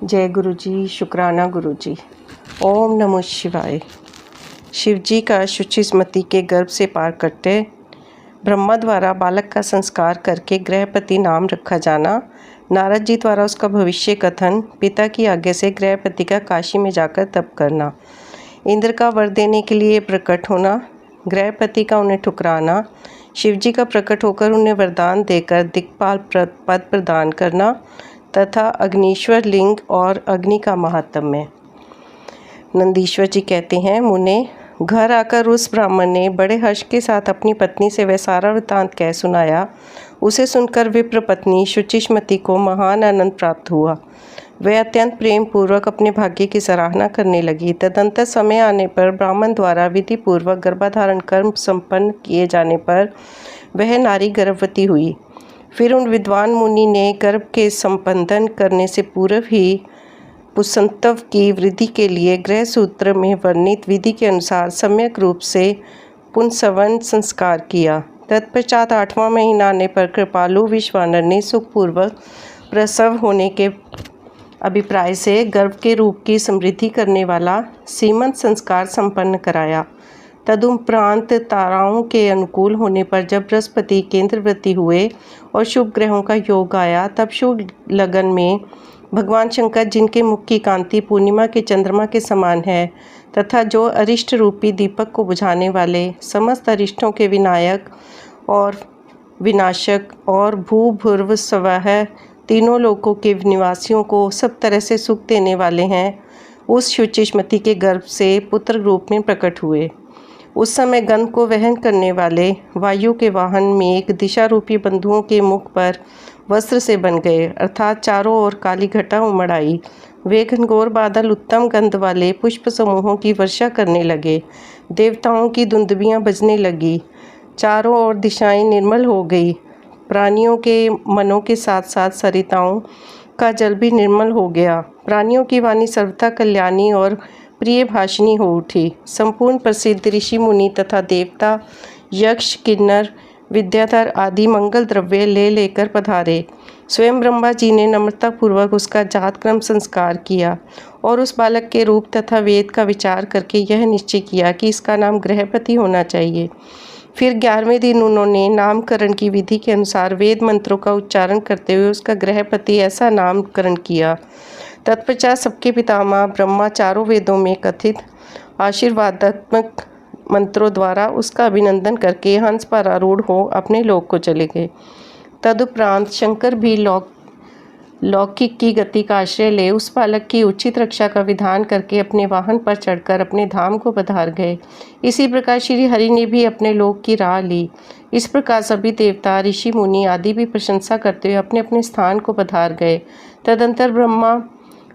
जय गुरु जी, शुक्राना गुरु जी। ओम नमः शिवाय। शिव जी का शुचि स्मृति के गर्भ से पार करते ब्रह्मा द्वारा बालक का संस्कार करके गृहपति नाम रखा जाना, नारद जी द्वारा उसका भविष्य कथन, पिता की आज्ञा से गृहपति का काशी में जाकर तप करना, इंद्र का वर देने के लिए प्रकट होना, गृहपति का उन्हें ठुकराना, शिव जी का प्रकट होकर उन्हें वरदान देकर दिक्पाल पद प्रदान करना तथा अग्नीश्वर लिंग और अग्नि का महात्म्य। नंदीश्वर जी कहते हैं, मुने घर आकर उस ब्राह्मण ने बड़े हर्ष के साथ अपनी पत्नी से वह सारा वृत्तांत कह सुनाया। उसे सुनकर विप्र पत्नी शुचिस्मति को महान आनंद प्राप्त हुआ। वह अत्यंत प्रेम पूर्वक अपने भाग्य की सराहना करने लगी। तदंतर समय आने पर ब्राह्मण द्वारा विधि पूर्वक गर्भाधारण कर्म संपन्न किए जाने पर वह नारी गर्भवती हुई। फिर उन विद्वान मुनि ने गर्भ के संपंदन करने से पूर्व ही पुंसत्व की वृद्धि के लिए गृह सूत्र में वर्णित विधि के अनुसार सम्यक रूप से पुंसवन संस्कार किया। तत्पश्चात 8वां महीना आने पर कृपालु विश्वानर ने सुखपूर्वक प्रसव होने के अभिप्राय से गर्भ के रूप की समृद्धि करने वाला सीमंत संस्कार संपन्न कराया। तदुपरांत ताराओं के अनुकूल होने पर जब बृहस्पति केंद्रवृत्ति हुए और शुभ ग्रहों का योग आया, तब शुभ लगन में भगवान शंकर, जिनके मुख की कांति पूर्णिमा के चंद्रमा के समान है तथा जो अरिष्ट रूपी दीपक को बुझाने वाले, समस्त अरिष्टों के विनायक और विनाशक और भू भूर्व स्वः तीनों लोकों के निवासियों को सब तरह से सुख देने वाले हैं, उस शुचिस्मति के गर्भ से पुत्र रूप में प्रकट हुए। उस समय गंध को वहन करने वाले वायु के वाहन में एक दिशा रूपी बंधुओं के मुख पर वस्त्र से बन गए, अर्थात चारों ओर काली घटा उमड़ आई। वे घनघोर बादल उत्तम गंध वाले पुष्प समूहों की वर्षा करने लगे। देवताओं की दुंदुभियाँ बजने लगी। चारों ओर दिशाएं निर्मल हो गई। प्राणियों के मनों के साथ साथ सरिताओं का जल भी निर्मल हो गया। प्राणियों की वाणी सर्वथा कल्याणी और प्रिय भाषिणी हो उठी। संपूर्ण प्रसिद्ध ऋषि मुनि तथा देवता, यक्ष, किन्नर, विद्याधर आदि मंगल द्रव्य ले लेकर पधारे। स्वयं ब्रह्मा जी ने नम्रतापूर्वक उसका जातक्रम संस्कार किया और उस बालक के रूप तथा वेद का विचार करके यह निश्चय किया कि इसका नाम गृहपति होना चाहिए। फिर 11वें दिन उन्होंने नामकरण की विधि के अनुसार वेद मंत्रों का उच्चारण करते हुए उसका गृहपति ऐसा नामकरण किया। तत्पश्चात सबके पितामह ब्रह्मा चारों वेदों में कथित आशीर्वादात्मक मंत्रों द्वारा उसका अभिनंदन करके हंस पर आरूढ़ हो अपने लोक को चले गए। तदुपरांत शंकर भी लौकिक की गति का आश्रय ले उस बालक की उचित रक्षा का विधान करके अपने वाहन पर चढ़कर अपने धाम को पधार गए। इसी प्रकार श्री हरि ने भी अपने लोक की राह ली। इस प्रकार सभी देवता, ऋषि, मुनि आदि भी प्रशंसा करते हुए अपने अपने स्थान को पधार गए।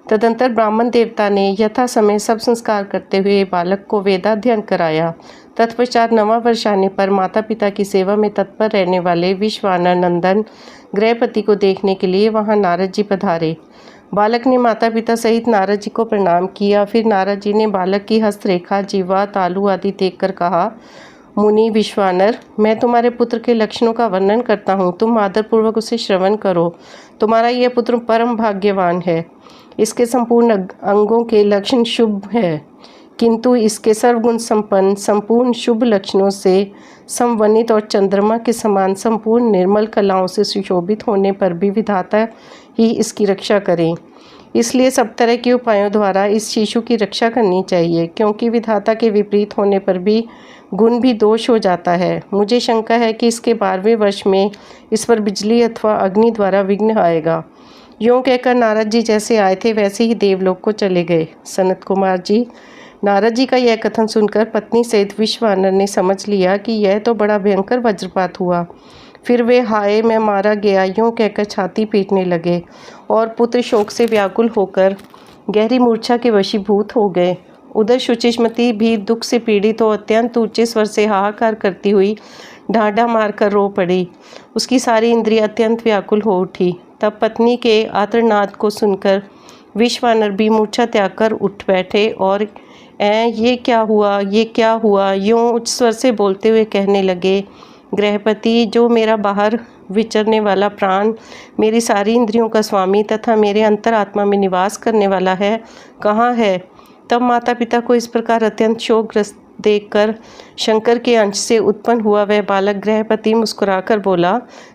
तदंतर ब्राह्मण देवता ने यथा समय सब संस्कार करते हुए बालक को वेदाध्ययन कराया। तत्पश्चात 9वां वर्ष आने पर माता पिता की सेवा में तत्पर रहने वाले विश्वानर नंदन गृहपति को देखने के लिए वहां नारद जी पधारे। बालक ने माता पिता सहित नारद जी को प्रणाम किया। फिर नारद जी ने बालक की हस्तरेखा, जीवा, तालु आदि देखकर कहा, मुनि विश्वानर, मैं तुम्हारे पुत्र के लक्षणों का वर्णन करता हूँ, तुम आदरपूर्वक उसे श्रवण करो। तुम्हारा यह पुत्र परम भाग्यवान है। इसके संपूर्ण अंगों के लक्षण शुभ है, किंतु इसके सर्वगुण संपन्न संपूर्ण शुभ लक्षणों से संवनित और चंद्रमा के समान संपूर्ण निर्मल कलाओं से सुशोभित होने पर भी विधाता ही इसकी रक्षा करें। इसलिए सब तरह के उपायों द्वारा इस शिशु की रक्षा करनी चाहिए, क्योंकि विधाता के विपरीत होने पर भी गुण भी दोष हो जाता है। मुझे शंका है कि इसके 12वें वर्ष में इस पर बिजली अथवा अग्नि द्वारा विघ्न आएगा। यूँ कहकर नारद जी जैसे आए थे वैसे ही देवलोक को चले गए। सनत कुमार जी, नारद जी का यह कथन सुनकर पत्नी सहित विश्वानर ने समझ लिया कि यह तो बड़ा भयंकर वज्रपात हुआ। फिर वे हाय मैं मारा गया यूँ कहकर छाती पीटने लगे और पुत्र शोक से व्याकुल होकर गहरी मूर्छा के वशीभूत हो गए। उधर शुचिस्मति भी दुख से पीड़ित हो अत्यंत ऊंचे स्वर से हाहाकार करती हुई ढांढा मारकर रो पड़ी। उसकी सारी इंद्रियां अत्यंत व्याकुल हो उठी। तब पत्नी के आर्तनाद को सुनकर विश्वानर भी मूर्छा त्याग कर उठ बैठे और ये क्या हुआ, ये क्या हुआ, यूँ उच्च स्वर से बोलते हुए कहने लगे, गृहपति, जो मेरा बाहर विचरने वाला प्राण, मेरी सारी इंद्रियों का स्वामी तथा मेरे अंतरात्मा में निवास करने वाला है, कहाँ है? तब माता पिता को इस प्रकार अत्यंत शोकग्रस्त देखकर शंकर के अंश से उत्पन्न हुआ वह बालक गृहपति मुस्कुराकर बोला।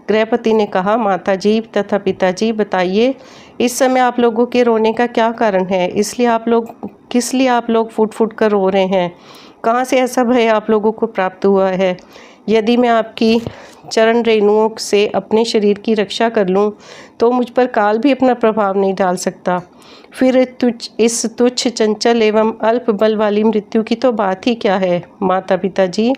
गृहपति ने कहा, माता जी तथा पिताजी, बताइए इस समय आप लोगों के रोने का क्या कारण है? किस लिए आप लोग फूट फूट कर रो रहे हैं? कहाँ से ऐसा भय आप लोगों को प्राप्त हुआ है? यदि मैं आपकी चरण रेणुओं से अपने शरीर की रक्षा कर लूं, तो मुझ पर काल भी अपना प्रभाव नहीं डाल सकता। फिर इस तुच्छ, चंचल एवं अल्प बल वाली मृत्यु की तो बात ही क्या है? माता पिता जी,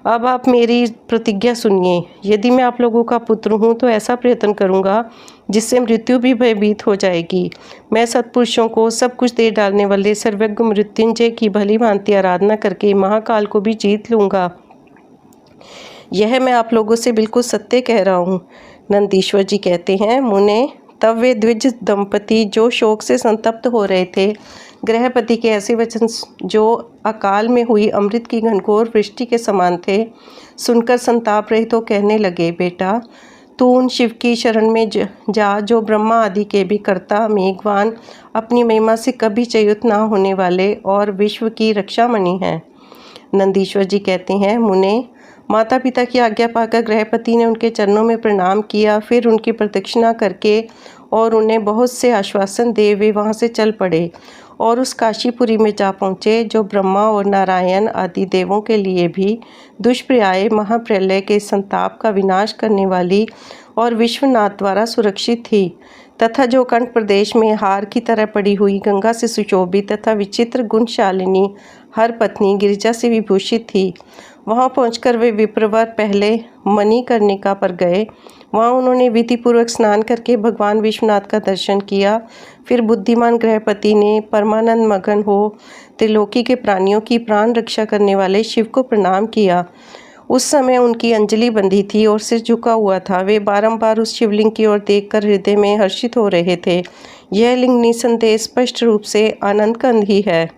अब आप मेरी प्रतिज्ञा सुनिए। यदि मैं आप लोगों का पुत्र हूँ तो ऐसा प्रयत्न करूँगा जिससे मृत्यु भी भयभीत हो जाएगी। मैं सत्पुरुषों को सब कुछ दे डालने वाले सर्वज्ञ मृत्युंजय की भली भांति आराधना करके महाकाल को भी जीत लूँगा। यह मैं आप लोगों से बिल्कुल सत्य कह रहा हूँ। नंदीश्वर जी कहते हैं, मुने, तब वे द्विज दंपति जो शोक से संतप्त हो रहे थे, गृहपति के ऐसे वचन जो अकाल में हुई अमृत की घनघोर वृष्टि के समान थे, सुनकर संताप रहित तो कहने लगे, बेटा, तू उन शिव की शरण में जा जो ब्रह्मा आदि के भी कर्ता, मेघवान, अपनी महिमा से कभी च्युत ना होने वाले और विश्व की रक्षामणि हैं। नंदीश्वर जी कहते हैं, मुने, माता पिता की आज्ञा पाकर गृहपति ने उनके चरणों में प्रणाम किया। फिर उनकी प्रदक्षिणा करके और उन्हें बहुत से आश्वासन दे वे वहाँ से चल पड़े और उस काशीपुरी में जा पहुँचे जो ब्रह्मा और नारायण आदि देवों के लिए भी दुष्प्रयाय महाप्रलय के संताप का विनाश करने वाली और विश्वनाथ द्वारा सुरक्षित थी, तथा जो कंठ प्रदेश में हार की तरह पड़ी हुई गंगा से सुशोभित तथा विचित्र गुणशालिनी हर पत्नी गिरिजा से विभूषित थी। वहाँ पहुंचकर वे विप्रवर पहले मणिकर्णिका पर गए। वहाँ उन्होंने विधिपूर्वक स्नान करके भगवान विश्वनाथ का दर्शन किया। फिर बुद्धिमान गृहपति ने परमानंद मगन हो त्रिलोकी के प्राणियों की प्राण रक्षा करने वाले शिव को प्रणाम किया। उस समय उनकी अंजलि बंधी थी और सिर झुका हुआ था। वे बारंबार उस शिवलिंग की ओर देखकर हृदय में हर्षित हो रहे थे। यह लिंग निसंदेह स्पष्ट रूप से आनंद कंद ही है।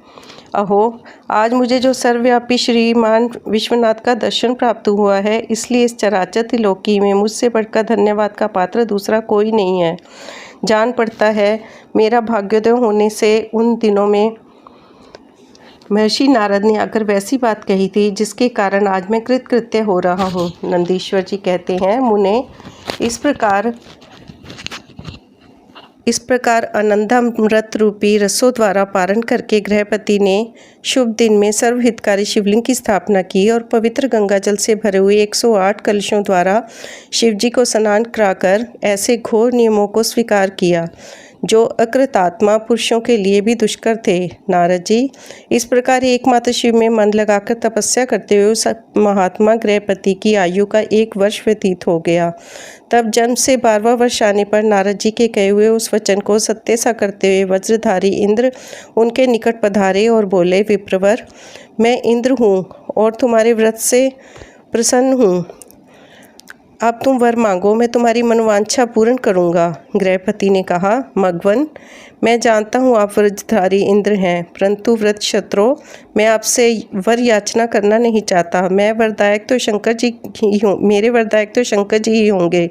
अहो, आज मुझे जो सर्वव्यापी श्रीमान विश्वनाथ का दर्शन प्राप्त हुआ है, इसलिए इस चराचर त्रिलोकी में मुझसे बढ़कर धन्यवाद का पात्र दूसरा कोई नहीं है। जान पड़ता है मेरा भाग्योदय होने से उन दिनों में महर्षि नारद ने आकर वैसी बात कही थी जिसके कारण आज मैं कृतकृत्य हो रहा हूँ। नंदीश्वर जी कहते हैं, मुने, इस प्रकार आनंदामृत रूपी रसों द्वारा पारण करके गृहपति ने शुभ दिन में सर्वहितकारी शिवलिंग की स्थापना की और पवित्र गंगा जल से भरे हुए 108 कलशों द्वारा शिवजी को स्नान कराकर ऐसे घोर नियमों को स्वीकार किया जो अकृतात्मा पुरुषों के लिए भी दुष्कर थे। नारद जी, इस प्रकार एकमात्र शिव में मन लगाकर तपस्या करते हुए उस महात्मा गृहपति की आयु का 1 वर्ष व्यतीत हो गया। तब जन्म से 12वां वर्ष आने पर नारद जी के कहे हुए उस वचन को सत्य सा करते हुए वज्रधारी इंद्र उनके निकट पधारे और बोले, विप्रवर, मैं इंद्र हूँ और तुम्हारे व्रत से प्रसन्न हूँ। अब तुम वर मांगो, मैं तुम्हारी मनोवांछा पूर्ण करूँगा। गृहपति ने कहा, मघवन, मैं जानता हूँ आप व्रतधारी इंद्र हैं, परंतु व्रत क्षत्रो, मैं आपसे वर याचना करना नहीं चाहता। मेरे वरदायक तो शंकर जी ही होंगे।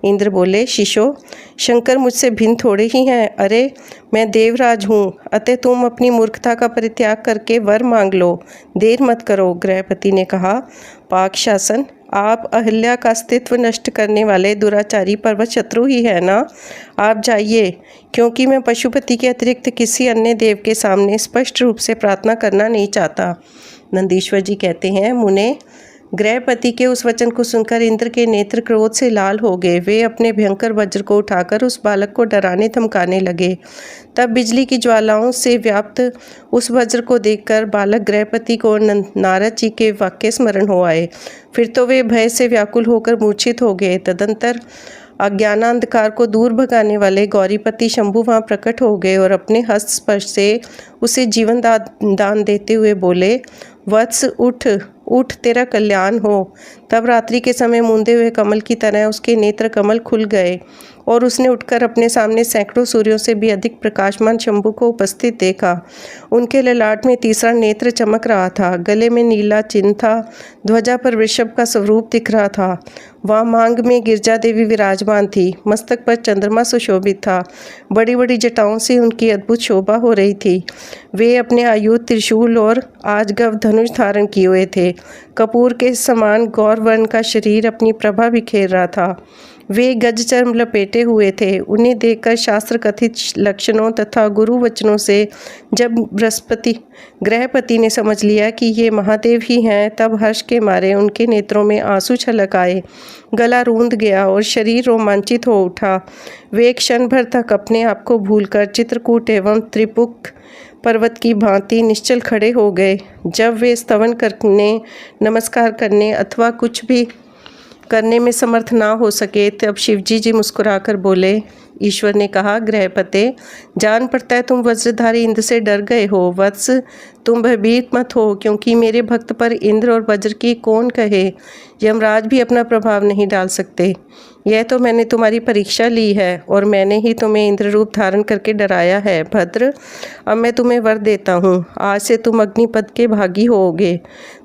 इंद्र बोले, शिशो, शंकर मुझसे भिन्न थोड़े ही हैं। अरे, मैं देवराज हूँ, अतः तुम अपनी मूर्खता का परित्याग करके वर मांग लो, देर मत करो। गृहपति ने कहा, पाक शासन, आप अहिल्या का अस्तित्व नष्ट करने वाले दुराचारी पर्वत शत्रु ही है ना? आप जाइए, क्योंकि मैं पशुपति के अतिरिक्त किसी अन्य देव के सामने स्पष्ट रूप से प्रार्थना करना नहीं चाहता। नंदीश्वर जी कहते हैं, मुने, गृहपति के उस वचन को सुनकर इंद्र के नेत्र क्रोध से लाल हो गए। वे अपने भयंकर वज्र को उठाकर उस बालक को डराने धमकाने लगे। तब बिजली की ज्वालाओं से व्याप्त उस वज्र को देखकर बालक गृहपति को नारद जी के वाक्य स्मरण हो आए। फिर तो वे भय से व्याकुल होकर मूर्छित हो गए। तदंतर अज्ञानांधकार को दूर भगाने वाले गौरीपति शंभु वहाँ प्रकट हो गए और अपने हस्त स्पर्श से उसे जीवन दान देते हुए बोले, वत्स, उठ उठ, तेरा कल्याण हो। तब रात्रि के समय मूंदे हुए कमल की तरह उसके नेत्र कमल खुल गए और उसने उठकर अपने सामने सैकड़ों सूर्यों से भी अधिक प्रकाशमान शंभु को उपस्थित देखा। उनके ललाट में तीसरा नेत्र चमक रहा था, गले में नीला चिन्ह था, ध्वजा पर वृषभ का स्वरूप दिख रहा था। वहाँ मांग में गिरजा देवी विराजमान थी, मस्तक पर चंद्रमा सुशोभित था, बड़ी बड़ी जटाओं से उनकी अद्भुत शोभा हो रही थी। वे अपने आयुध त्रिशूल और आजगव धनुष धारण किए हुए थे। कपूर के समान गौरवर्ण का शरीर अपनी प्रभा बिखेर रहा था। वे गज चर्म लपेटे हुए थे। उन्हें देखकर शास्त्र कथित लक्षणों तथा गुरु वचनों से जब बृहस्पति गृहपति ने समझ लिया कि ये महादेव ही हैं, तब हर्ष के मारे उनके नेत्रों में आंसू छलक आए, गला रूंध गया और शरीर रोमांचित हो उठा। वे एक क्षण भर तक अपने आप को भूलकर चित्रकूट एवं त्रिपुक पर्वत की भांति निश्चल खड़े हो गए। जब वे स्तवन करने, नमस्कार करने अथवा कुछ भी करने में समर्थ ना हो सके, तब शिवजी जी मुस्कुराकर बोले। ईश्वर ने कहा, गृहपते, जान पड़ता है तुम वज्रधारी इंद्र से डर गए हो। वत्स, तुम भयभीत मत हो, क्योंकि मेरे भक्त पर इंद्र और वज्र की कौन कहे। यमराज भी अपना प्रभाव नहीं डाल सकते। यह तो मैंने तुम्हारी परीक्षा ली है और मैंने ही तुम्हें इंद्र रूप धारण करके डराया है। भद्र, अब मैं तुम्हें वर देता हूँ। आज से तुम अग्निपद के भागी होोगे।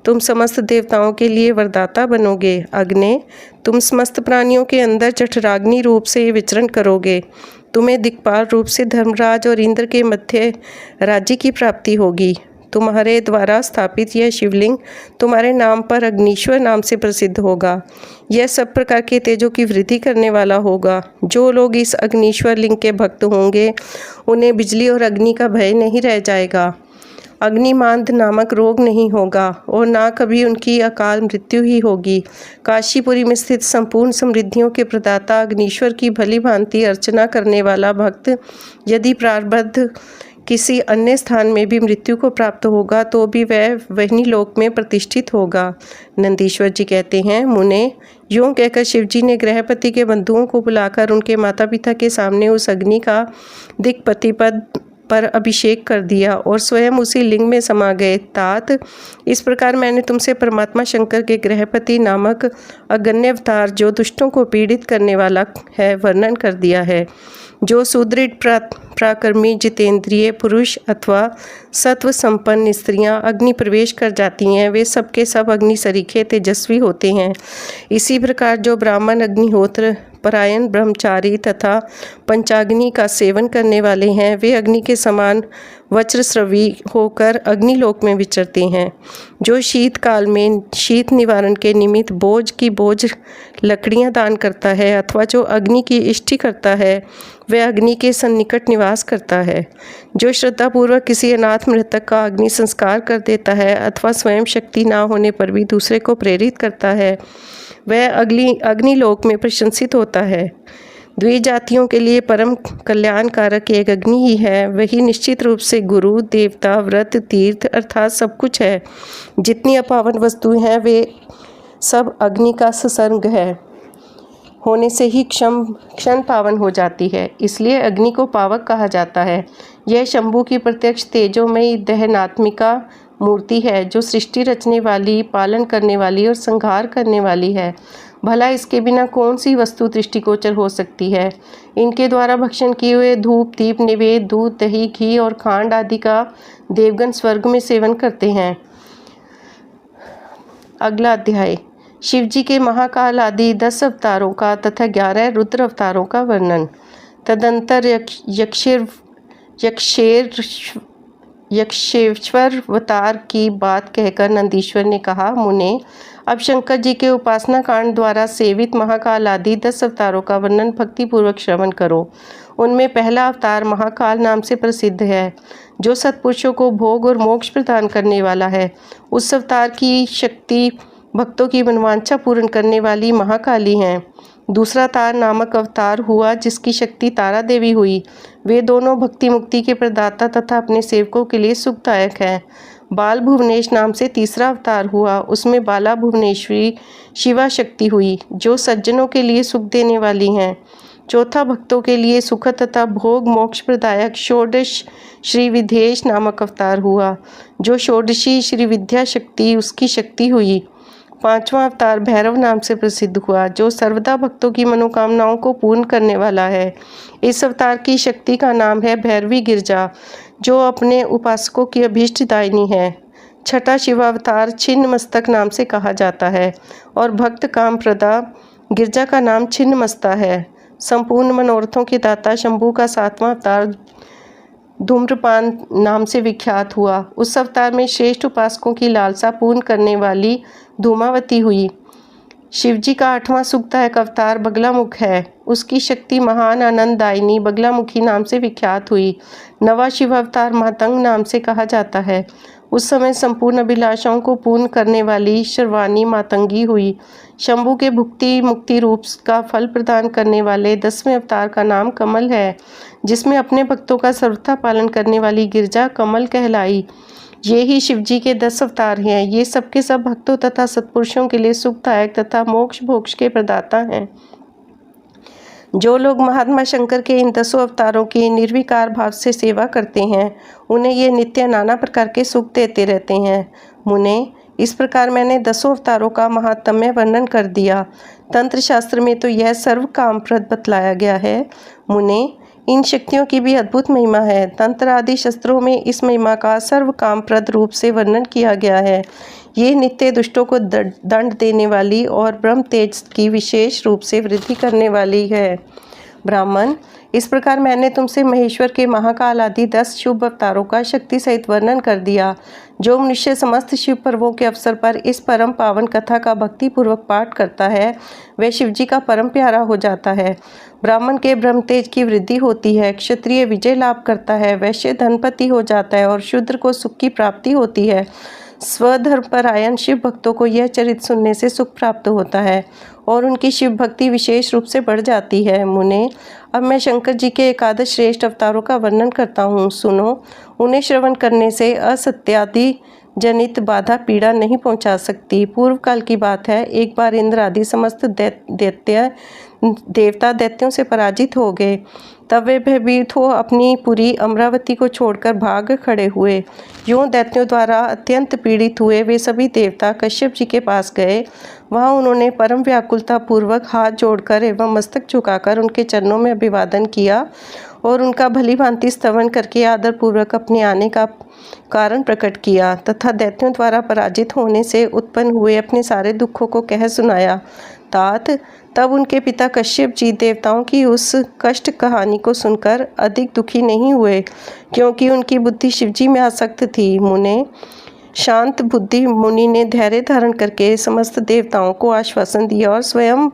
तुम समस्त देवताओं के लिए वरदाता बनोगे। अग्ने, तुम समस्त प्राणियों के अंदर जठराग्नि रूप से विचरण करोगे। तुम्हें दिक्पाल रूप से धर्मराज और इंद्र के मध्य राज्य की प्राप्ति होगी। तुम्हारे द्वारा स्थापित यह शिवलिंग तुम्हारे नाम पर अग्नीश्वर नाम से प्रसिद्ध होगा। यह सब प्रकार के तेजों की वृद्धि करने वाला होगा। जो लोग इस अग्नीश्वर लिंग के भक्त होंगे, उन्हें बिजली और अग्नि का भय नहीं रह जाएगा। अग्निमांद नामक रोग नहीं होगा और ना कभी उनकी अकाल मृत्यु ही होगी। काशीपुरी में स्थित संपूर्ण समृद्धियों के प्रदाता अग्नीश्वर की भली भांति अर्चना करने वाला भक्त यदि प्रारब्ध किसी अन्य स्थान में भी मृत्यु को प्राप्त होगा, तो भी वह वही लोक में प्रतिष्ठित होगा। नंदीश्वर जी कहते हैं, मुने, यूँ कहकर शिवजी ने गृहपति के बंधुओं को बुलाकर उनके माता पिता के सामने उस अग्नि का दिक्पति पद पर अभिषेक कर दिया और स्वयं उसी लिंग में समा गए। तात, इस प्रकार मैंने तुमसे परमात्मा शंकर के गृहपति नामक अगण्य अवतार, जो दुष्टों को पीड़ित करने वाला है, वर्णन कर दिया है। जो सुदृढ़ प्राकर्मी जितेंद्रिय पुरुष अथवा सत्व संपन्न स्त्रियां अग्नि प्रवेश कर जाती हैं, वे सबके सब अग्नि सरीखे तेजस्वी होते हैं। इसी प्रकार जो ब्राह्मण अग्निहोत्र परायण ब्रह्मचारी तथा पंचाग्नि का सेवन करने वाले हैं, वे अग्नि के समान वज्रस्रवी होकर अग्निलोक में विचरते हैं। जो शीतकाल में शीत निवारण के निमित्त बोझ की बोझ लकड़ियां दान करता है अथवा जो अग्नि की इष्टि करता है, वह अग्नि के सन्निकट निवास करता है। जो श्रद्धापूर्वक किसी अनाथ मृतक का अग्नि संस्कार कर देता है अथवा स्वयं शक्ति ना होने पर भी दूसरे को प्रेरित करता है, वह अग्निलोक में प्रशंसित होता है। द्विजातियों के लिए परम कल्याणकारक एक अग्नि ही है। वही निश्चित रूप से गुरु, देवता, व्रत, तीर्थ अर्थात सब कुछ है। जितनी अपावन वस्तुएं हैं, वे सब अग्नि का संसर्ग है होने से ही क्षण पावन हो जाती है। इसलिए अग्नि को पावक कहा जाता है। यह शंभु की प्रत्यक्ष तेजोमयी दहनात्मिका मूर्ति है, जो सृष्टि रचने वाली, पालन करने वाली और संहार करने वाली है। भला इसके बिना कौन सी वस्तु दृष्टिगोचर हो सकती है। इनके द्वारा भक्षण किए हुए धूप, दीप, निवेद, दूध, दही, घी और खांड आदि का देवगण स्वर्ग में सेवन करते हैं। अगला अध्याय, शिवजी के महाकाल आदि 10 अवतारों का तथा 11 रुद्र अवतारों का वर्णन। तदंतर यक्षेश्वर अवतार की बात कहकर नंदीश्वर ने कहा, मुने, अब शंकर जी के उपासना कांड द्वारा सेवित महाकाल आदि 10 अवतारों का वर्णन भक्तिपूर्वक श्रवण करो। उनमें पहला अवतार महाकाल नाम से प्रसिद्ध है, जो सत्पुरुषों को भोग और मोक्ष प्रदान करने वाला है। उस अवतार की शक्ति भक्तों की मनवांछा पूर्ण करने वाली महाकाली हैं। दूसरा तार नामक अवतार हुआ, जिसकी शक्ति तारा देवी हुई। वे दोनों भक्ति मुक्ति के प्रदाता तथा अपने सेवकों के लिए सुखदायक हैं। बाल भुवनेश नाम से तीसरा अवतार हुआ, उसमें बाला भुवनेश्वरी शिवा शक्ति हुई, जो सज्जनों के लिए सुख देने वाली हैं। चौथा भक्तों के लिए सुख तथा भोग मोक्ष प्रदायक षोडश श्री विदेश नामक अवतार हुआ, जो षोडशी श्री विद्या शक्ति उसकी शक्ति हुई। पांचवा अवतार भैरव नाम से प्रसिद्ध हुआ, जो सर्वदा भक्तों की मनोकामनाओं को पूर्ण करने वाला है। इस अवतार की शक्ति का नाम है भैरवी गिरजा, जो अपने उपासकों की अभीष्टदायिनी है। छठा शिवावतार छिन्न मस्तक नाम से कहा जाता है और भक्त कामप्रदा गिरजा का नाम छिन्न मस्ता है। संपूर्ण मनोरथों के दाता शंभू का सातवां अवतार धूम्रपान नाम से विख्यात हुआ। उस अवतार में श्रेष्ठ उपासकों की लालसा पूर्ण करने वाली धूमावती हुई। शिवजी का आठवां सुखदायक अवतार बगलामुख है। उसकी शक्ति महान आनंददायिनी बगलामुखी नाम से विख्यात हुई। नवा शिव अवतार मातंग नाम से कहा जाता है। उस समय संपूर्ण अभिलाषाओं को पूर्ण करने वाली शर्वाणी मातंगी हुई। शंभू के भुक्ति मुक्ति रूप का फल प्रदान करने वाले 10वें अवतार का नाम कमल है, जिसमें अपने भक्तों का सर्वथा पालन करने वाली गिरजा कमल कहलाई। ये ही शिवजी के 10 अवतार हैं। ये सबके सब भक्तों तथा सत्पुरुषों के लिए सुखदायक तथा मोक्ष भोक्ष के प्रदाता हैं। जो लोग महात्मा शंकर के इन 10 अवतारों की निर्विकार भाव से सेवा करते हैं, उन्हें ये नित्य नाना प्रकार के सुख देते रहते हैं। मुने, इस प्रकार मैंने 10 अवतारों का महात्म्य वर्णन कर दिया। तंत्र शास्त्र में तो यह सर्व कामप्रद बतलाया गया है। मुने, इन शक्तियों की भी अद्भुत महिमा है। तंत्र आदि शस्त्रों में इस महिमा का सर्व कामप्रद रूप से वर्णन किया गया है। ये नित्य दुष्टों को दंड देने वाली और ब्रह्म तेज की विशेष रूप से वृद्धि करने वाली है। ब्राह्मण, इस प्रकार मैंने तुमसे महेश्वर के महाकाल आदि 10 शुभ अवतारों का शक्ति सहित वर्णन कर दिया। जो मनुष्य समस्त शिव पर्वों के अवसर पर इस परम पावन कथा का भक्तिपूर्वक पाठ करता है, वह शिवजी का परम प्यारा हो जाता है। ब्राह्मण के ब्रह्म तेज की वृद्धि होती है, क्षत्रिय विजय लाभ करता है, वैश्य धनपति हो जाता है और शूद्र को सुख की प्राप्ति होती है। स्वधर्म परायण शिव भक्तों को यह चरित्र सुनने से सुख प्राप्त होता है और उनकी शिव भक्ति विशेष रूप से बढ़ जाती है। मुने, अब मैं शंकर जी के एकादश श्रेष्ठ अवतारों का वर्णन करता हूँ, सुनो। उन्हें श्रवण करने से असत्यादि जनित बाधा पीड़ा नहीं पहुँचा सकती। पूर्व काल की बात है, एक बार इंद्र आदि समस्त देवता दैत्यों से पराजित हो गए। तब वे भयभीत हो अपनी पुरी अमरावती को छोड़कर भाग खड़े हुए। यूं दैत्यों द्वारा अत्यंत पीड़ित हुए वे सभी देवता कश्यप जी के पास गए। वहां उन्होंने परम व्याकुलता पूर्वक हाथ जोड़कर एवं मस्तक झुकाकर उनके चरणों में अभिवादन किया और उनका भली भांति स्तवन करके आदर पूर्वक अपने आने का कारण प्रकट किया तथा दैत्यों द्वारा पराजित होने से उत्पन्न हुए अपने सारे दुखों को कह सुनाया। तात, तब उनके पिता कश्यप जी देवताओं की उस कष्ट कहानी को सुनकर अधिक दुखी नहीं हुए, क्योंकि उनकी बुद्धि शिवजी में आसक्त थी। मुने, शांत बुद्धि मुनि ने धैर्य धारण करके समस्त देवताओं को आश्वासन दिया और स्वयं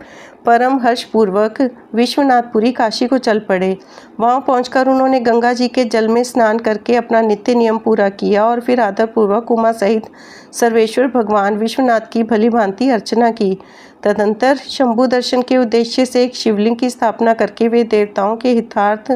परम हर्षपूर्वक विश्वनाथपुरी काशी को चल पड़े। वहां पहुंचकर उन्होंने गंगा जी के जल में स्नान करके अपना नित्य नियम पूरा किया और फिर आदरपूर्वक उमा सहित सर्वेश्वर भगवान विश्वनाथ की भली भांति अर्चना की। तदंतर शंभु दर्शन के उद्देश्य से एक शिवलिंग की स्थापना करके वे देवताओं के हितार्थ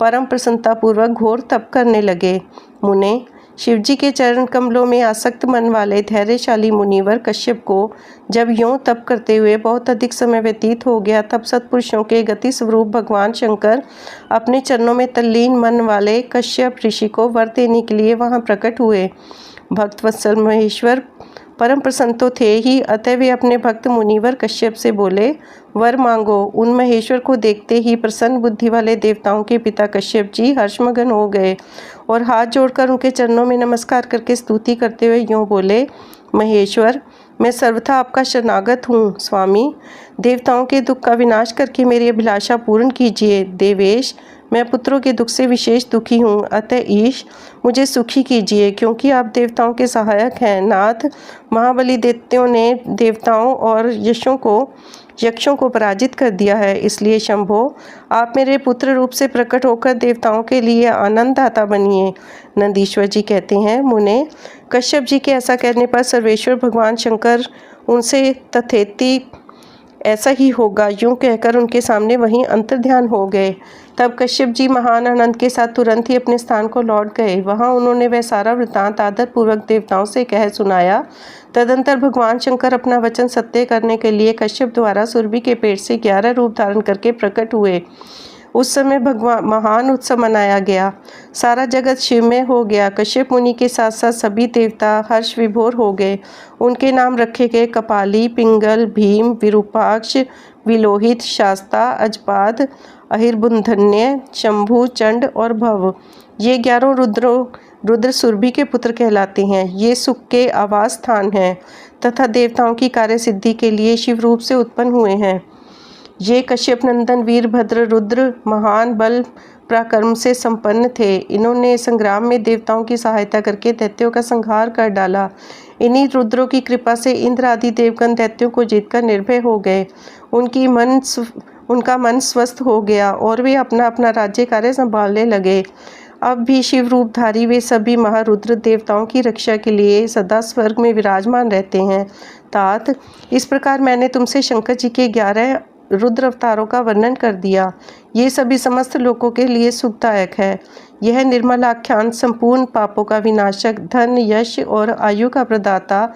परम प्रसन्नतापूर्वक घोर तप करने लगे। मुने, शिवजी के चरण कमलों में आसक्त मन वाले धैर्यशाली मुनिवर कश्यप को जब यूं तप करते हुए बहुत अधिक समय व्यतीत हो गया, तब सत्पुरुषों के गति स्वरूप भगवान शंकर अपने चरणों में तल्लीन मन वाले कश्यप ऋषि को वर देने के लिए वहां प्रकट हुए। भक्त वत्सल महेश्वर परम प्रसन्न तो थे ही, अतः वे अपने भक्त मुनिवर कश्यप से बोले, वर मांगो। उन महेश्वर को देखते ही प्रसन्न बुद्धि वाले देवताओं के पिता कश्यप जी हर्षमगन हो गए और हाथ जोड़कर उनके चरणों में नमस्कार करके स्तुति करते हुए यूँ बोले, महेश्वर, मैं सर्वथा आपका शरणागत हूँ। स्वामी, देवताओं के दुख का विनाश करके मेरी अभिलाषा पूर्ण कीजिए। देवेश, मैं पुत्रों के दुख से विशेष दुखी हूँ, अतः ईश मुझे सुखी कीजिए, क्योंकि आप देवताओं के सहायक हैं। नाथ, महाबली दैत्यों ने देवताओं और यक्षों को पराजित कर दिया है, इसलिए शंभो, आप मेरे पुत्र रूप से प्रकट होकर देवताओं के लिए आनंददाता बनिए। नंदीश्वर जी कहते हैं, मुने, कश्यप जी के ऐसा कहने पर सर्वेश्वर भगवान शंकर उनसे तथेति ऐसा ही होगा यूं कहकर उनके सामने वहीं अंतर्ध्यान हो गए। तब कश्यप जी महान आनंद के साथ तुरंत ही अपने स्थान को लौट गए। वहां उन्होंने वह सारा वृत्तांत आदरपूर्वक देवताओं से कह सुनाया। तदंतर भगवान शंकर अपना वचन सत्य करने के लिए कश्यप द्वारा सुरभि के पेट से 11 रूप धारण करके प्रकट हुए। उस समय भगवान महान उत्सव मनाया गया। सारा जगत शिवमय हो गया। कश्यप मुनि के साथ साथ सभी देवता हर्ष विभोर हो गए। उनके नाम रखे गए कपाली, पिंगल, भीम, विरूपाक्ष, विलोहित, शास्ता, अजपाद, अहिर्बुंधन्य, शंभु, चंड और भव। ये 11 रुद्र सुरभि के पुत्र कहलाते हैं। ये सुख के आवास स्थान हैं तथा देवताओं की कार्य सिद्धि के लिए शिव रूप से उत्पन्न हुए हैं। ये कश्यप नंदन वीरभद्र रुद्र महान बल पराक्रम से संपन्न थे। इन्होंने संग्राम में देवताओं की सहायता करके दैत्यों का संहार कर डाला। इन्हीं रुद्रों की कृपा से इंद्र आदि देवगण दैत्यों को जीतकर निर्भय हो गए। उनका मन स्वस्थ हो गया और वे अपना अपना राज्य कार्य संभालने लगे। अब भी शिव रूपधारी वे सभी महारुद्र देवताओं की रक्षा के लिए सदा स्वर्ग में विराजमान रहते हैं। तात, इस प्रकार मैंने तुमसे शंकर जी के 11 रुद्र अवतारों का वर्णन कर दिया। ये सभी समस्त लोगों के लिए सुखदायक है। यह निर्मल आख्यान संपूर्ण पापों का विनाशक, धन, यश और आयु का प्रदाता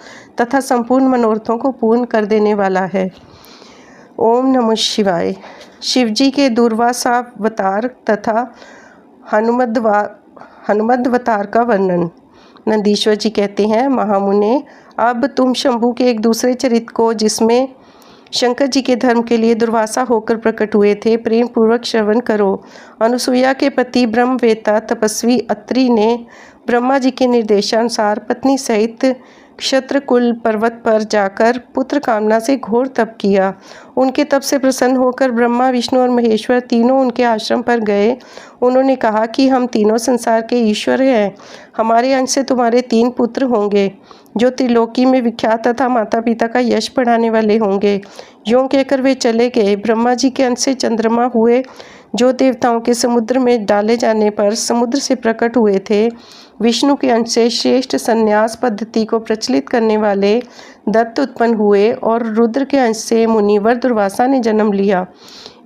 तथा संपूर्ण मनोरथों को पूर्ण कर देने वाला है। ओम नमः शिवाय। शिवजी के दूर्वासा अवतार तथा हनुमद्वतार का वर्णन। नंदीश्वर जी कहते हैं, महामुने, अब तुम शंभु के एक दूसरे चरित्र को, जिसमें शंकर जी के धर्म के लिए दुर्वासा होकर प्रकट हुए थे, प्रेम पूर्वक श्रवण करो। अनुसुईया के पति ब्रह्मवेता तपस्वी अत्रि ने ब्रह्मा जी के निर्देशानुसार पत्नी सहित क्षत्रकुल पर्वत पर जाकर पुत्र कामना से घोर तप किया। उनके तप से प्रसन्न होकर ब्रह्मा, विष्णु और महेश्वर तीनों उनके आश्रम पर गए। उन्होंने कहा कि हम तीनों संसार के ईश्वर हैं। हमारे अंश से तुम्हारे 3 पुत्र होंगे जो त्रिलोकी में विख्यात तथा माता पिता का यश बढ़ाने वाले होंगे। यूं कहकर वे चले गए। ब्रह्मा जी के अंश से चंद्रमा हुए जो देवताओं के समुद्र में डाले जाने पर समुद्र से प्रकट हुए थे। विष्णु के अंश से श्रेष्ठ संन्यास पद्धति को प्रचलित करने वाले दत्त उत्पन्न हुए और रुद्र के अंश से मुनिवर दुर्वासा ने जन्म लिया।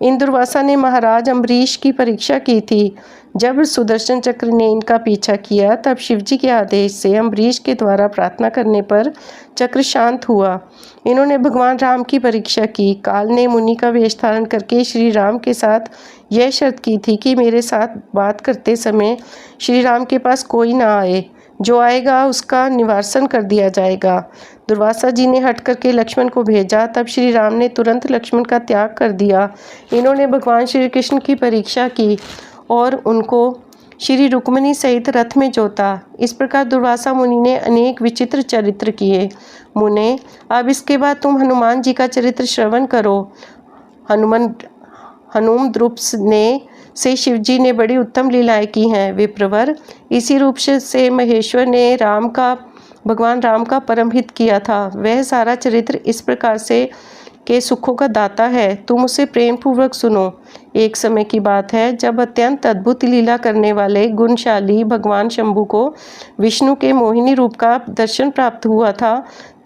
इन दुर्वासा ने महाराज अम्बरीश की परीक्षा की थी। जब सुदर्शन चक्र ने इनका पीछा किया तब शिवजी के आदेश से अम्बरीश के द्वारा प्रार्थना करने पर चक्र शांत हुआ। इन्होंने भगवान राम की परीक्षा की। काल ने मुनि का वेश धारण करके श्री राम के साथ यह शर्त की थी कि मेरे साथ बात करते समय श्री राम के पास कोई ना आए, जो आएगा उसका निवारण कर दिया जाएगा। दुर्वासा जी ने हट करके लक्ष्मण को भेजा। तब श्री राम ने तुरंत लक्ष्मण का त्याग कर दिया। इन्होंने भगवान श्री कृष्ण की परीक्षा की और उनको श्री रुक्मिणी सहित रथ में जोता। इस प्रकार दुर्वासा मुनि ने अनेक विचित्र चरित्र किए। मुने, अब इसके बाद तुम हनुमान जी का चरित्र श्रवण करो। हनुम द्रुप ने से शिवजी ने बड़ी उत्तम लीलाएं की हैं। विप्रवर, इसी रूप से महेश्वर ने भगवान राम का परम हित किया था। वह सारा चरित्र इस प्रकार से के सुखों का दाता है। तुम उसे प्रेम पूर्वक सुनो। एक समय की बात है जब अत्यंत अद्भुत लीला करने वाले गुणशाली भगवान शंभु को विष्णु के मोहिनी रूप का दर्शन प्राप्त हुआ था।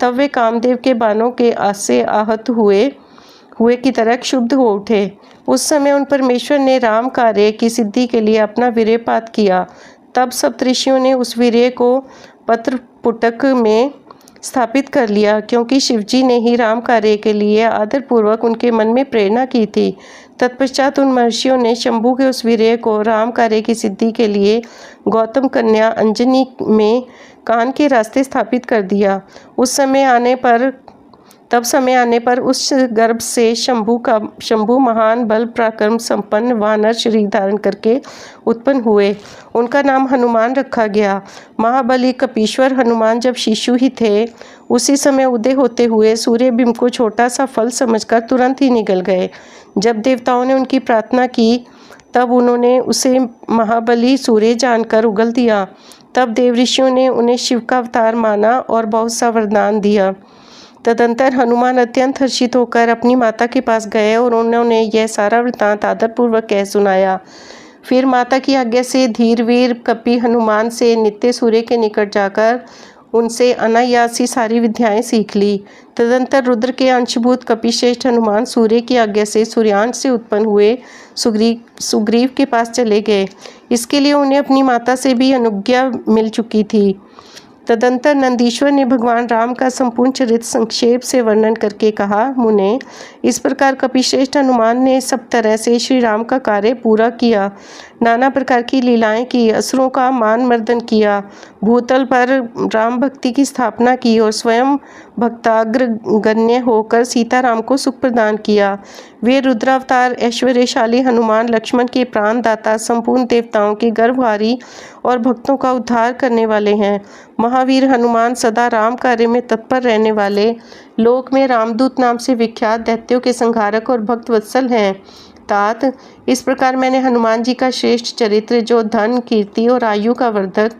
तब वे कामदेव के बाणों के से आहत हुए की तरह क्षुब्ध हो उठे। उस समय उन परमेश्वर ने राम कार्य की सिद्धि के लिए अपना वीर्यपात किया। तब सप्तऋषियों ने उस वीर्य को पत्र पुटक में स्थापित कर लिया, क्योंकि शिवजी ने ही राम कार्य के लिए आदरपूर्वक उनके मन में प्रेरणा की थी। तत्पश्चात उन महर्षियों ने शंभु के उस वीर्य को राम कार्य की सिद्धि के लिए गौतम कन्या अंजनी में कान के रास्ते स्थापित कर दिया। तब समय आने पर उस गर्भ से शंभु महान बल पराक्रम संपन्न वानर शरीर धारण करके उत्पन्न हुए। उनका नाम हनुमान रखा गया। महाबली कपीश्वर हनुमान जब शिशु ही थे, उसी समय उदय होते हुए सूर्यबिंब को छोटा सा फल समझकर तुरंत ही निगल गए। जब देवताओं ने उनकी प्रार्थना की तब उन्होंने उसे महाबली सूर्य जानकर उगल दिया। तब देव ऋषियों ने उन्हें शिव का अवतार माना और बहुत सा वरदान दिया। तदंतर हनुमान अत्यंत हर्षित होकर अपनी माता के पास गए और उन्होंने यह सारा वृत्तांत आदरपूर्वक कह सुनाया। फिर माता की आज्ञा से धीरवीर कपि हनुमान से नित्य सूर्य के निकट जाकर उनसे अनायासी सारी विद्याएं सीख ली। तदंतर रुद्र के अंशभूत कपिश्रेष्ठ हनुमान सूर्य की आज्ञा से सूर्यांश से उत्पन्न हुए सुग्रीव के पास चले गए। इसके लिए उन्हें अपनी माता से भी अनुज्ञा मिल चुकी थी। तदंतर नंदीश्वर ने भगवान राम का संपूर्ण चरित्र संक्षेप से वर्णन करके कहा, मुने, इस प्रकार कपिश्रेष्ठ हनुमान ने सब तरह से श्री राम का कार्य पूरा किया, नाना प्रकार की लीलाएं की, असुरों का मान मर्दन किया, भूतल पर राम भक्ति की स्थापना की और स्वयं भक्ताग्रगण्य होकर सीताराम को सुख प्रदान किया। वे रुद्रावतार ऐश्वर्यशाली हनुमान लक्ष्मण के प्राणदाता, संपूर्ण देवताओं के गर्भहारी और भक्तों का उद्धार करने वाले हैं। महावीर हनुमान सदा राम कार्य में तत्पर रहने वाले, लोक में रामदूत नाम से विख्यात दैत्यों के संहारक और भक्त वत्सल हैं। तात, इस प्रकार मैंने हनुमान जी का श्रेष्ठ चरित्र, जो धन, कीर्ति और आयु का वर्धक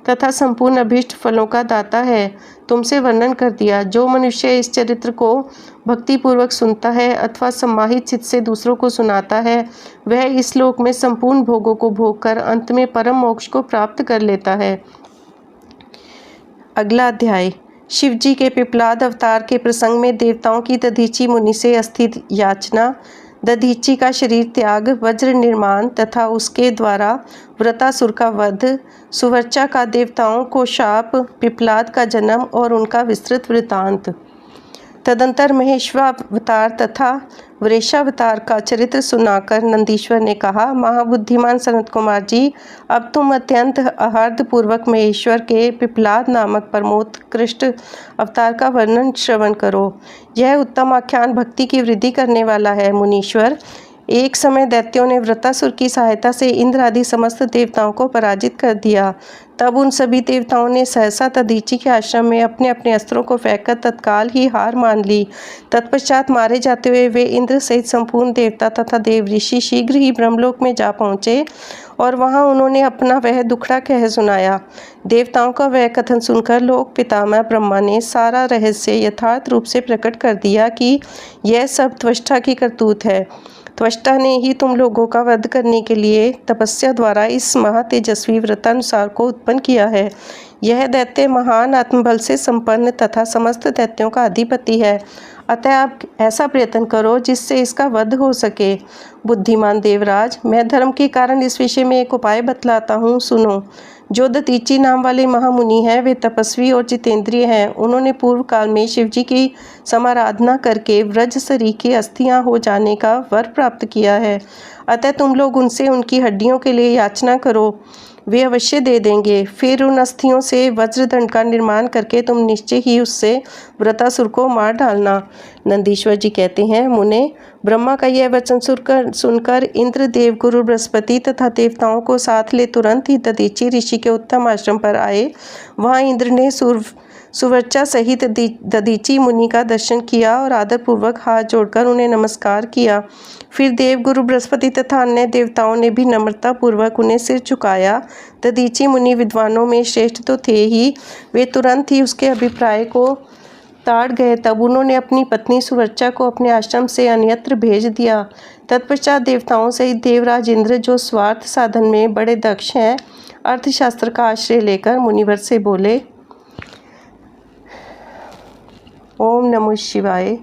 तथा संपूर्ण अभीष्ट फलों का दाता है, तुमसे वर्णन कर दिया। जो मनुष्य इस चरित्र को भक्तिपूर्वक सुनता है अथवा सम्माहित चित्त से दूसरों को सुनाता है, वह इस लोक में संपूर्ण भोगों को भोग कर अंत में परम मोक्ष को प्राप्त कर लेता है। अगला अध्याय। शिव जी के पिपलाद अवतार के प्रसंग में देवताओं की दधीची मुनि से अस्थित याचना, दधीची का शरीर त्याग, वज्र निर्माण तथा उसके द्वारा वृतासुर का वध, सुवर्चा का देवताओं को शाप, पिपलाद का जन्म और उनका विस्तृत वृतांत। तदंतर महेश्वरावतार तथा वृषावतार का चरित्र सुनाकर नंदीश्वर ने कहा, महाबुद्धिमान सनत कुमार जी, अब तुम अत्यंत आह्लादपूर्वक महेश्वर के पिपलाद नामक परमोत्कृष्ट अवतार का वर्णन श्रवण करो। यह उत्तम आख्यान भक्ति की वृद्धि करने वाला है। मुनीश्वर, एक समय दैत्यों ने वृतासुर की सहायता से इंद्र आदि समस्त देवताओं को पराजित कर दिया। तब उन सभी देवताओं ने सहसा दधीची के आश्रम में अपने अपने अस्त्रों को फेंककर तत्काल ही हार मान ली। तत्पश्चात मारे जाते हुए वे इंद्र सहित संपूर्ण देवता तथा देव ऋषि शीघ्र ही ब्रह्मलोक में जा पहुँचे और वहाँ उन्होंने अपना वह दुखड़ा कह सुनाया। देवताओं का वह कथन सुनकर लोक पितामह ब्रह्मा ने सारा रहस्य यथार्थ रूप से प्रकट कर दिया कि यह सब त्वष्टा की करतूत है। त्वष्टा ने ही तुम लोगों का वध करने के लिए तपस्या द्वारा इस महातेजस्वी व्रतानुसार को उत्पन्न किया है। यह दैत्य महान आत्मबल से संपन्न तथा समस्त दैत्यों का अधिपति है। अतः आप ऐसा प्रयत्न करो जिससे इसका वध हो सके। बुद्धिमान देवराज, मैं धर्म के कारण इस विषय में एक उपाय बतलाता हूँ, सुनो। जो दधीची नाम वाले महामुनि हैं, वे तपस्वी और जितेंद्रिय हैं। उन्होंने पूर्व काल में शिवजी की समाराधना करके व्रज शरीर की अस्थियां हो जाने का वर प्राप्त किया है। अतः तुम लोग उनसे उनकी हड्डियों के लिए याचना करो, वे अवश्य दे देंगे। फिर उन अस्थियों से वज्रदंड का निर्माण करके तुम निश्चय ही उससे वृतासुर को मार डालना। नंदीश्वर जी कहते हैं, मुने, ब्रह्मा का यह वचन सुनकर इंद्र, देव गुरु बृहस्पति तथा देवताओं को साथ ले तुरंत ही दधीची ऋषि के उत्तम आश्रम पर आए। वहाँ इंद्र ने सुवर्चा सहित दधीची मुनि का दर्शन किया और आदरपूर्वक हाथ जोड़कर उन्हें नमस्कार किया। फिर देव गुरु बृहस्पति तथा अन्य देवताओं ने भी नम्रता पूर्वक उन्हें सिर झुकाया। दधीची मुनि विद्वानों में श्रेष्ठ तो थे ही, वे तुरंत ही उसके अभिप्राय को ताड़ गए। तब उन्होंने अपनी पत्नी सुवर्चा को अपने आश्रम से अन्यत्र भेज दिया। तत्पश्चात देवताओं सहित देवराज इंद्र, जो स्वार्थ साधन में बड़े दक्ष हैं, अर्थशास्त्र का आश्रय लेकर मुनिवर से बोले, ओम नमः शिवाय।